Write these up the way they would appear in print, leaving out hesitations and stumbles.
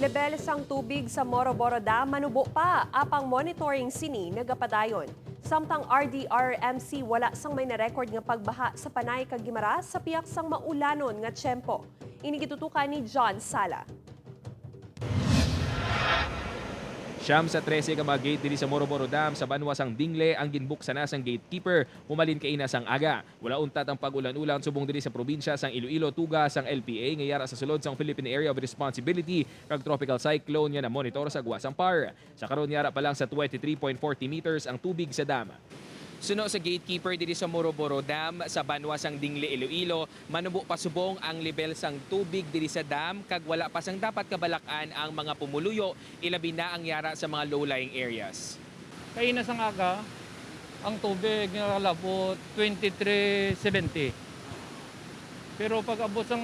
Level sang tubig sa Moroboro Dam manubo pa apang monitoring sini nagapadayon. Samtang RDRMC wala sang may na-record nga pagbaha sa Panay kag Guimaras sa piyak sang maulanon nga tiyempo. Inigitutukan ni John Sala. Siyam sa 13 ka mga gate diri sa Moroboro Dam sa Banwasang Dingle ang ginbuksan na sang gatekeeper. Humalin kaina sang aga. Wala untat ang pag-ulan-ulan subong diri sa probinsya sang Iloilo tuga sang LPA ngayara sa sulod sang Philippine Area of Responsibility kag tropical cyclone nga na monitor sa Guasang Par. Sa karon yara pa lang sa 23.40 meters ang tubig sa dam. Suno sa gatekeeper diri sa Moroboro Dam sa Banwasang Dingle, Iloilo, manubo pa subong ang level sang tubig diri sa dam kag wala pa sang dapat kabalakan ang mga pumuluyo ilabi na ang yara sa mga low-lying areas. Kaya na sang aga, ang tubig nalabot 2370. Pero pag abot sang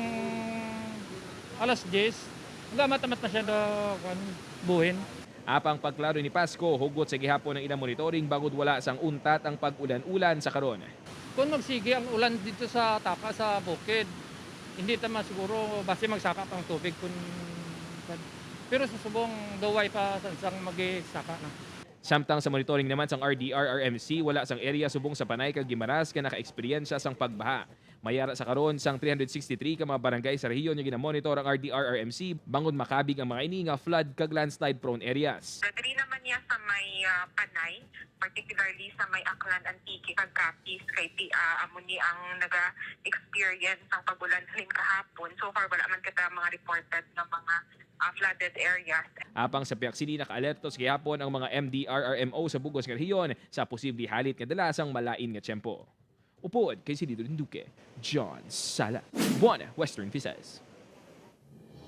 alas 10, matamat na siya na buhin. Apang pagklaro ni Pasko, hugot sa gihapon ng ilang monitoring bagod wala sang untat ang pag-ulan-ulan sa karon. Kung magsige ang ulan dito sa taka sa bukid, hindi tama siguro base magsaka pang tubig pero sa subong daway pa sang magisaka na. Samtang sa monitoring naman sang RDRRMC, wala sang area subong sa Panay kag Guimaras ka naka-eksperyensya sang pagbaha. Mayara sa karon sang 363 ka mga barangay sa rehiyon nga ginamonitor ang RDRRMC bangod makabig ang mga ini nga flood kag landslide prone areas. Diri naman niya sa may Panay, particularly sa may Aklan, Antique, kag Capiz, kay amuni ang naga-experience ng pagulan halin kahapon. So far, wala man kita mga reported na mga flooded areas. Apang sa Piak City naka-alertos gihapon ang mga MDRRMO sa bugos nga rehiyon sa posible halit nga dalasang malain nga tiyempo. Upod kay Silito Duque, John Sala, Buona, Western Visayas.